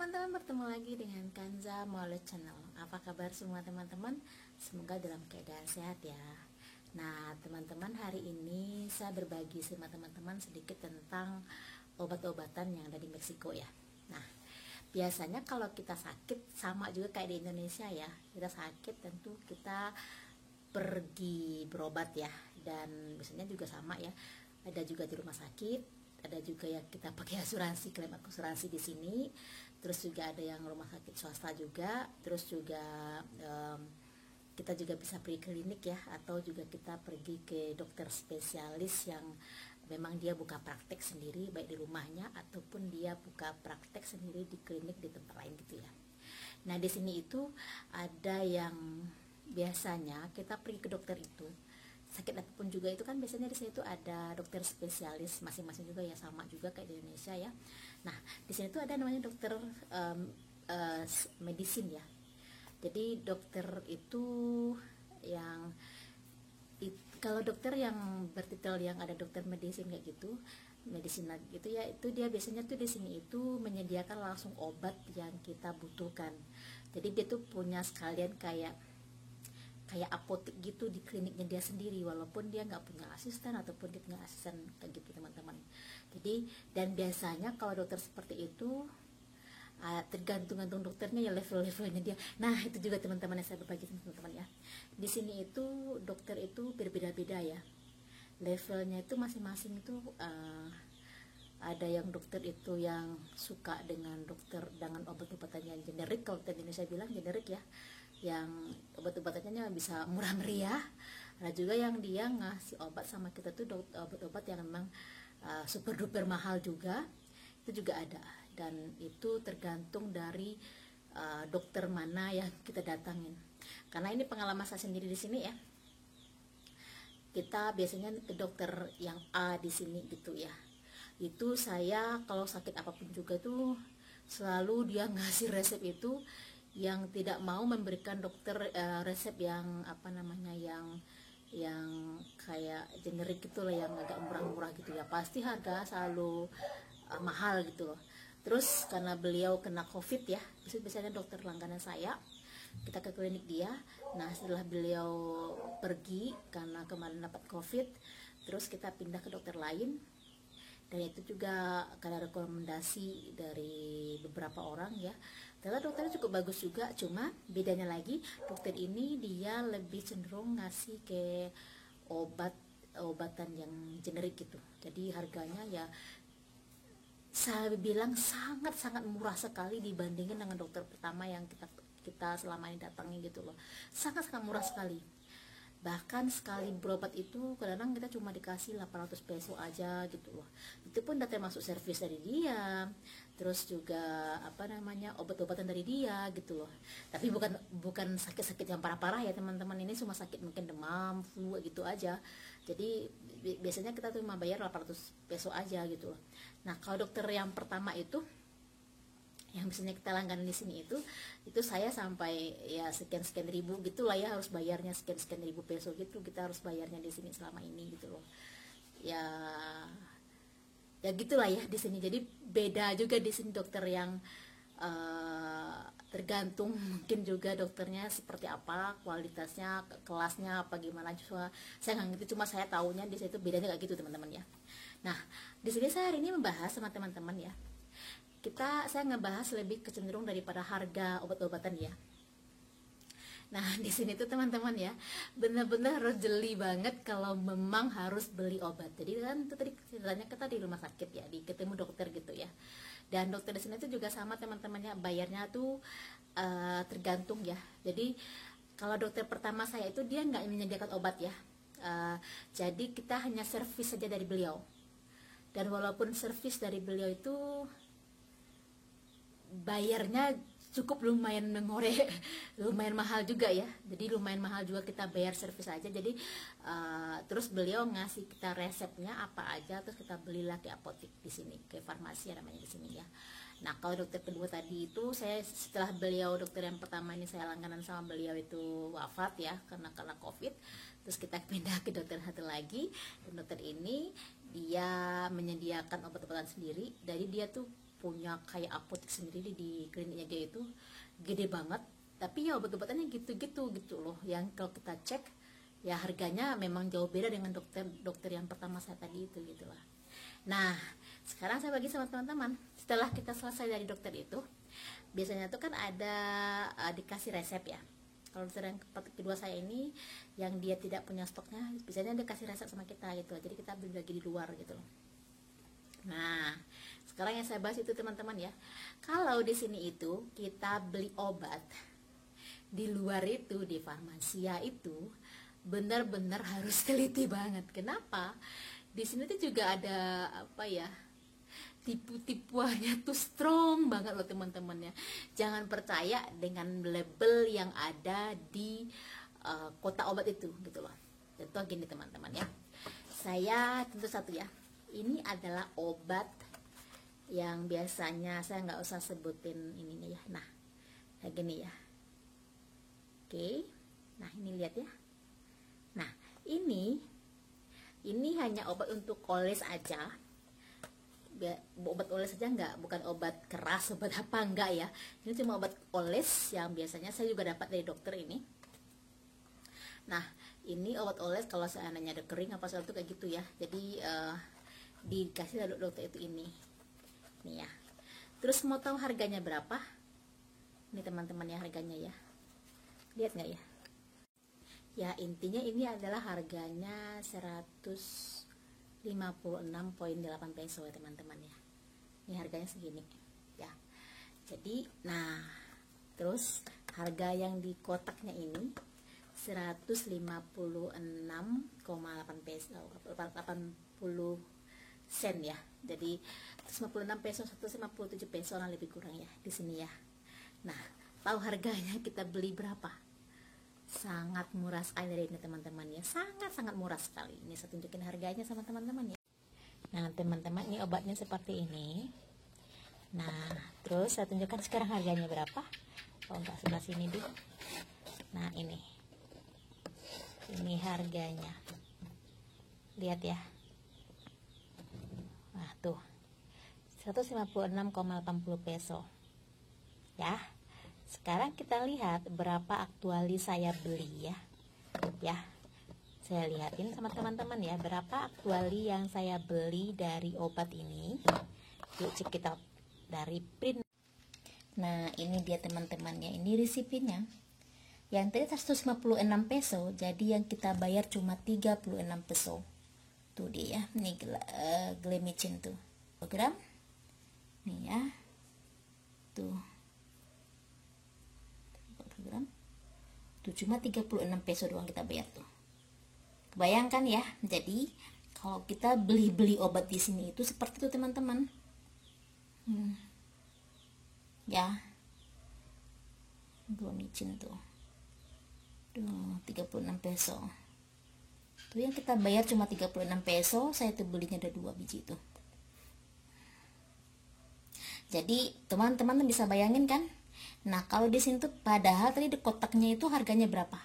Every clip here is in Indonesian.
teman-teman, bertemu lagi dengan Kanza Maulid Channel. Apa kabar semua teman-teman? Semoga dalam keadaan sehat ya. Nah teman-teman, hari ini saya berbagi sama teman-teman sedikit tentang obat-obatan yang ada di Meksiko ya. Nah biasanya kalau kita sakit, sama juga kayak di Indonesia ya, kita sakit tentu kita pergi berobat ya. Dan biasanya juga sama ya, ada juga di rumah sakit, ada juga yang kita pakai asuransi, klaim asuransi di sini. Terus juga ada yang rumah sakit swasta juga. Terus juga kita juga bisa pergi klinik ya, atau juga kita pergi ke dokter spesialis yang memang dia buka praktek sendiri, baik di rumahnya ataupun dia buka praktek sendiri di klinik di tempat lain gitu ya. Nah di sini itu ada yang biasanya kita pergi ke dokter itu sakit apapun juga, itu kan biasanya di sini tuh ada dokter spesialis masing-masing juga ya, sama juga kayak di Indonesia ya. Nah di sini tuh ada namanya dokter medicine ya. Jadi dokter itu yang kalau dokter yang bertitel yang ada dokter medicine kayak gitu, medicine gitu ya, itu dia biasanya tuh di sini itu menyediakan langsung obat yang kita butuhkan. Jadi dia tuh punya sekalian kayak apotek gitu di kliniknya dia sendiri, walaupun dia nggak punya asisten ataupun dia punya asisten kayak gitu teman-teman. Jadi dan biasanya kalau dokter seperti itu tergantung dokternya ya, level-levelnya dia. Nah itu juga teman-teman yang saya berbagi teman-teman ya, di sini itu dokter itu berbeda-beda ya levelnya, itu masing-masing itu ada yang dokter itu yang suka dengan obat-obatan yang generik, kalau di Indonesia bilang generik ya, yang obat-obatannya bisa murah meriah. Ada juga yang dia ngasih obat sama kita tuh obat-obat yang memang super duper mahal juga, itu juga ada. Dan itu tergantung dari dokter mana yang kita datangin. Karena ini pengalaman saya sendiri di sini ya, kita biasanya ke dokter yang A di sini gitu ya. Itu saya kalau sakit apapun juga tuh selalu dia ngasih resep itu yang tidak mau memberikan dokter resep yang yang kayak generik gitu lah, yang agak murah-murah gitu ya, pasti harga selalu mahal gitu loh. Terus karena beliau kena covid ya, biasanya dokter langganan saya, kita ke klinik dia. Nah setelah beliau pergi karena kemarin dapat covid, terus kita pindah ke dokter lain, dan itu juga karena rekomendasi dari beberapa orang ya. Ternyata dokternya cukup bagus juga, cuma bedanya lagi dokter ini dia lebih cenderung ngasih ke obatan yang generik gitu. Jadi harganya ya saya bilang sangat-sangat murah sekali dibandingin dengan dokter pertama yang kita selama ini datangi gitu loh. Sangat-sangat murah sekali. Bahkan sekali berobat itu kadang-kadang kita cuma dikasih 800 peso aja gitu loh. Itu pun udah termasuk servis dari dia, terus juga obat-obatan dari dia gitu loh. Tapi bukan sakit-sakit yang parah-parah ya teman-teman, ini cuma sakit mungkin demam, flu gitu aja. Jadi biasanya kita tuh cuma bayar 800 peso aja gitu loh. Nah kalau dokter yang pertama itu yang biasanya kita langganan di sini itu saya sampai ya sekian ribu gitulah ya, harus bayarnya sekian ribu peso gitu, kita harus bayarnya di sini selama ini gitu loh ya. Ya gitulah ya di sini. Jadi beda juga di sini dokter yang tergantung mungkin juga dokternya seperti apa, kualitasnya, kelasnya apa gimana, cuma saya nggak ngerti, cuma saya tahunya di situ bedanya kayak gitu teman-teman ya. Nah di sini saya hari ini membahas sama teman-teman ya, saya ngebahas lebih kecenderung daripada harga obat-obatan ya. Nah di sini tuh teman-teman ya, benar-benar harus jeli banget kalau memang harus beli obat. Jadi kan itu tadi ceritanya kita di rumah sakit ya, ketemu dokter gitu ya. Dan dokter di sini tuh juga sama teman-temannya, bayarnya tuh tergantung ya. Jadi kalau dokter pertama saya itu dia nggak menyediakan obat ya. Jadi kita hanya servis saja dari beliau. Dan walaupun servis dari beliau itu bayarnya cukup lumayan mengorek, lumayan mahal juga ya. Jadi lumayan mahal juga kita bayar servis aja. Jadi terus beliau ngasih kita resepnya apa aja, terus kita belilah ke apotek di sini, ke farmasi namanya di sini ya. Nah kalau dokter kedua tadi itu saya setelah beliau, dokter yang pertama ini saya langganan sama beliau itu wafat ya karena covid, terus kita pindah ke dokter satu lagi. Dan dokter ini dia menyediakan obat-obatan sendiri, jadi dia tuh punya kayak apotek sendiri di kliniknya dia itu, gede banget. Tapi ya obat-obatannya gitu-gitu gitu loh, yang kalau kita cek ya harganya memang jauh beda dengan dokter yang pertama saya tadi itu gitu lah. Nah sekarang saya bagi sama teman-teman, setelah kita selesai dari dokter itu, biasanya tuh kan ada dikasih resep ya. Kalau dokter yang kedua saya ini yang dia tidak punya stoknya, biasanya dia kasih resep sama kita gitu, jadi kita beli lagi di luar gitu loh. Nah sekarang yang saya bahas itu teman-teman ya, kalau di sini itu kita beli obat di luar itu, di farmasia itu benar-benar harus teliti banget. Kenapa? Di sini tuh juga ada apa ya, tipu-tipuannya tuh strong banget loh teman-teman ya. Jangan percaya dengan label yang ada di kotak obat itu gitu loh. Contoh gini teman-teman ya, saya tentu satu ya, ini adalah obat yang biasanya saya nggak usah sebutin ininya ya. Nah kayak gini ya. Oke, nah ini lihat ya. Nah ini hanya obat untuk oles aja, obat oles aja, bukan obat keras, obat apa enggak ya. Ini cuma obat oles yang biasanya saya juga dapat dari dokter ini. Nah ini obat oles kalau seandainya ada kering apa soal itu kayak gitu ya. Jadi dikasih dari dokter itu ini nih ya. Terus mau tahu harganya berapa? Ini teman-teman ya harganya ya. Lihat nggak ya? Ya intinya ini adalah harganya 156,8 peso ya teman-teman ya. Ini harganya segini ya. Jadi nah terus harga yang di kotaknya ini 156,8 peso, 80 sen ya. Jadi 156 peso, 157 peso lah lebih kurang ya di sini ya. Nah tahu harganya kita beli berapa? Sangat murah sekali dari ini teman-teman ya, sangat murah sekali. Ini saya tunjukin harganya sama teman-teman ya. Nah teman-teman ini obatnya seperti ini. Nah terus saya tunjukkan sekarang harganya berapa. Oh enggak, sebelah sini dulu. Nah ini harganya, lihat ya. Nah tuh 156,80 peso ya. Sekarang kita lihat berapa aktuali saya beli ya. Ya, saya lihatin sama teman-teman ya, berapa aktuali yang saya beli dari obat ini. Yuk cek kita dari print. Nah ini dia teman-teman ya, ini resipnya. Yang tadi 156 peso, jadi yang kita bayar cuma 36 peso. Tuh dia ya, ini Glimicin tuh program. Nih ya, tuh program tuh cuma 36 peso doang kita bayar tuh. Bayangkan ya, jadi kalau kita beli obat di sini itu seperti itu teman-teman. Ya, gua micin tuh 36 peso. Tuh yang kita bayar cuma 36 peso, saya tuh belinya ada 2 biji tuh. Jadi teman-teman bisa bayangin kan? Nah kalau di sini tuh padahal tadi di kotaknya itu harganya berapa?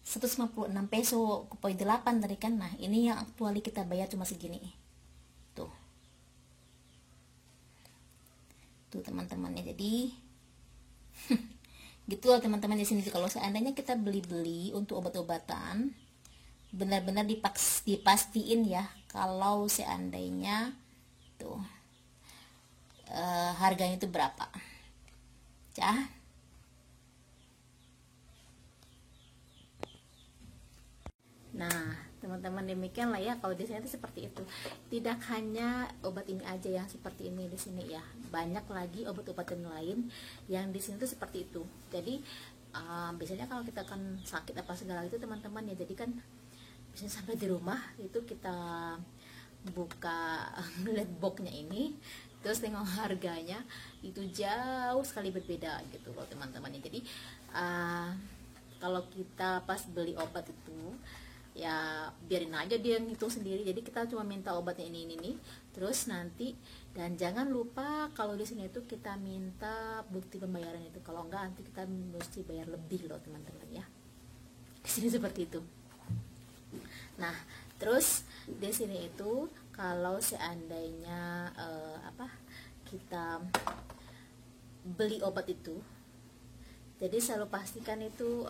156 peso poin 8 tadi kan. Nah ini yang aktuali kita bayar cuma segini. Tuh teman-teman ya. Jadi gitu loh teman-teman di sini. Kalau seandainya kita beli untuk obat-obatan, benar-benar dipastiin ya kalau seandainya tuh harganya itu berapa ya. Nah teman-teman demikian lah ya, kalau di sini seperti itu. Tidak hanya obat ini aja yang seperti ini di sini ya, banyak lagi obat-obatan lain yang di sini tuh seperti itu. Jadi biasanya kalau kita kan sakit apa segala itu teman-teman ya, jadi kan biasanya sampai di rumah itu kita buka ngeliat boxnya ini, terus tengok harganya itu jauh sekali berbeda gitu loh teman-teman. Jadi kalau kita pas beli obat itu ya biarin aja dia ngitung sendiri. Jadi kita cuma minta obatnya ini terus nanti, dan jangan lupa kalau di sini itu kita minta bukti pembayaran itu, kalau enggak nanti kita mesti bayar lebih loh teman-teman ya. Di sini seperti itu. Nah terus di sini itu kalau seandainya kita beli obat itu, jadi selalu pastikan itu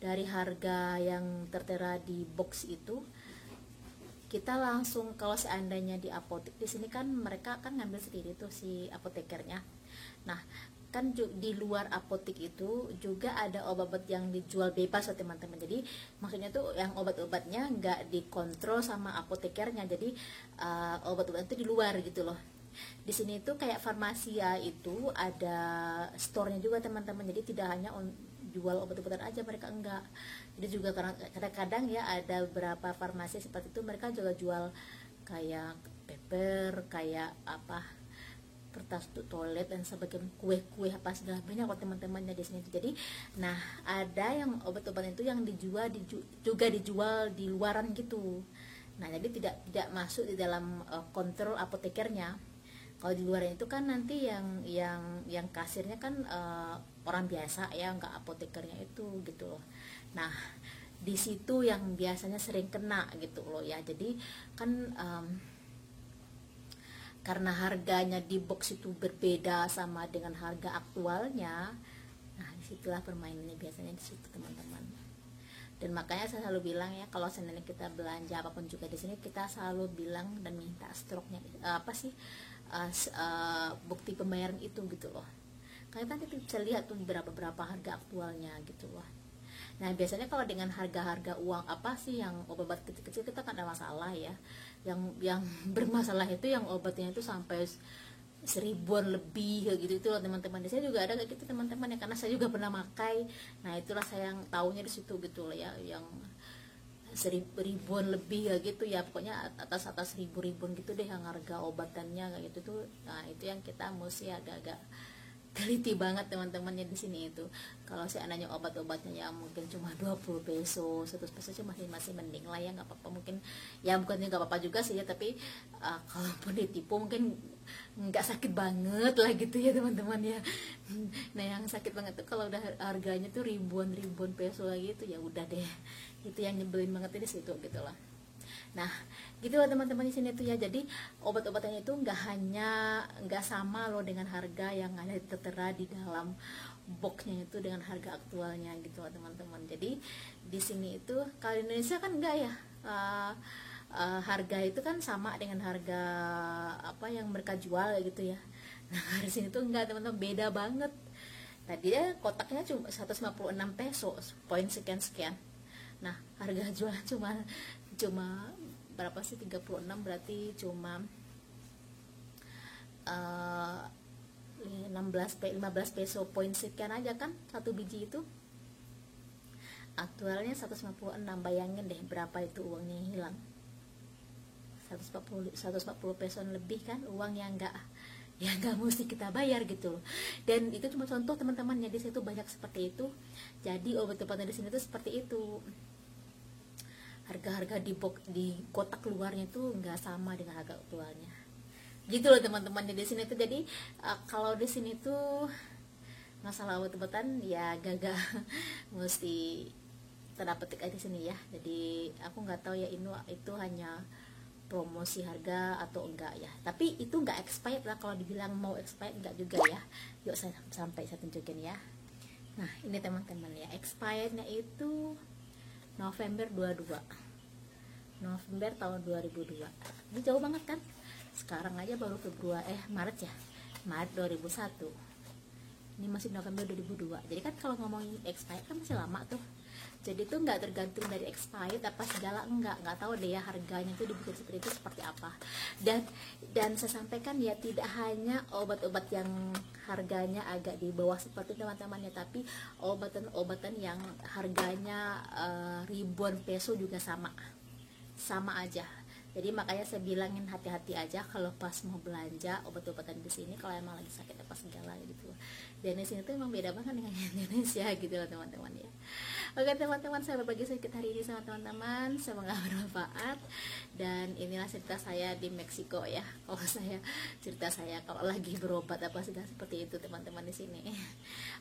dari harga yang tertera di box itu, kita langsung, kalau seandainya di apotek di sini kan mereka akan ngambil sendiri tuh si apotekernya. Nah kan di luar apotek itu juga ada obat-obat yang dijual bebas loh teman-teman. Jadi maksudnya tuh yang obat-obatnya nggak dikontrol sama apotekernya, jadi obat-obat itu di luar gitu loh. Di sini tuh kayak Farmasia itu ada store-nya juga teman-teman, jadi tidak hanya jual obat-obatan aja, mereka enggak. Jadi juga kadang-kadang ya ada beberapa farmasi seperti itu, mereka juga jual kayak paper, kayak kertas untuk toilet dan sebagainya, kue-kue apa segala banyak kok teman-temannya di sini. Jadi nah ada yang obat-obatan itu yang juga dijual di luaran gitu. Nah jadi tidak masuk di dalam kontrol apotekernya. Kalau di luar itu kan nanti yang kasirnya kan orang biasa ya, nggak apotekernya itu gitu loh. Nah di situ yang biasanya sering kena gitu loh ya. Jadi kan karena harganya di box itu berbeda sama dengan harga aktualnya, nah disitulah permainannya biasanya di situ teman-teman. Dan makanya saya selalu bilang ya, kalau seandainya kita belanja apapun juga di sini, kita selalu bilang dan minta struknya bukti pembayaran itu gitu loh. Karena kita bisa lihat tuh berapa harga aktualnya gitu loh. Nah biasanya kalau dengan harga-harga uang yang obat kecil-kecil kita kan ada masalah ya. Yang bermasalah itu yang obatnya itu sampai 1000-an lebih kayak gitu itu loh teman-teman. Saya juga ada kayak gitu teman-teman ya, karena saya juga pernah pakai. Nah itulah saya yang taunya di situ gitu loh ya, yang 1000-an lebih ya gitu ya, pokoknya atas ribuan gitu deh yang harga obatannya kayak gitu tuh. Nah itu yang kita mesti agak-agak teliti banget teman-temannya di sini itu. Kalau seandainya obat-obatnya ya mungkin cuma 20 peso 100 peso masih mending lah ya, nggak apa-apa. Mungkin ya bukannya nggak apa-apa juga sih ya, tapi kalaupun ditipu mungkin nggak sakit banget lah gitu ya teman-teman ya. Nah yang sakit banget tuh kalau udah harganya tuh ribuan peso lagi itu, ya udah deh, itu yang nyebelin banget di situ gitu lah. Nah gitu loh teman-teman di sini tuh ya. Jadi obat-obatannya itu nggak sama loh dengan harga yang ada tertera di dalam boxnya itu dengan harga aktualnya gitu loh teman-teman. Jadi di sini itu kalau di Indonesia kan enggak ya, harga itu kan sama dengan harga yang mereka jual gitu ya. Nah di sini tuh enggak teman-teman, beda banget. Tadi ya kotaknya cuma 156 peso poin sekian. Nah harga jual cuma berapa sih, 36, berarti cuma 15 peso poin sekian aja kan satu biji itu. Aktualnya 156, bayangin deh berapa itu uangnya yang hilang. 140 peso lebih kan uang yang nggak mesti kita bayar gitu loh. Dan itu cuma contoh teman-teman ya, di situ banyak seperti itu. Jadi obat-obatan di sini tuh seperti itu. Harga-harga di kotak luarnya tuh nggak sama dengan harga aktualnya gitu loh teman-teman di sini tuh. Jadi kalau di sini tuh masalah obat-obatan ya gak mesti tanda petik aja di sini ya. Jadi aku nggak tahu ya itu hanya promosi harga atau enggak ya, tapi itu nggak expired lah. Kalau dibilang mau expired enggak juga ya. Yuk saya tunjukin ya. Nah ini teman-teman ya, expirednya itu November 22, November tahun 2002. Ini jauh banget kan, sekarang aja baru Maret 2001. Ini masih November 2002. Jadi kan kalau ngomongin expired kan masih lama tuh. Jadi tuh nggak tergantung dari expired apa segala, nggak tahu deh ya harganya tuh dibikin seperti itu seperti apa. Dan saya sampaikan ya, tidak hanya obat-obat yang harganya agak di bawah seperti teman-teman ya, tapi obatan-obatan yang harganya ribuan peso juga sama aja. Jadi makanya saya bilangin hati-hati aja kalau pas mau belanja obat-obatan di sini, kalau emang lagi sakit apa segala gitu. Dan di sini tuh emang beda banget dengan Indonesia gitu loh teman-teman ya. Oke teman-teman, saya berbagi sedikit hari ini sama teman-teman, semoga bermanfaat. Dan inilah cerita saya di Meksiko ya. Cerita saya kalau lagi berobat apa segala seperti itu teman-teman di sini.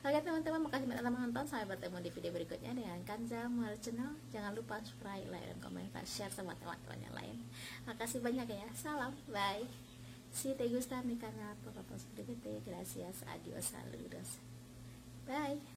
Oke teman-teman, makasih banyak telah menonton. Sampai bertemu di video berikutnya dengan Kanza Mual Channel. Jangan lupa subscribe, like, dan komen, share sama teman-teman yang lain. Makasih banyak ya. Salam, bye. Si te gusta mi canal, por favor suscríbete. Gracias, adiós, saludos.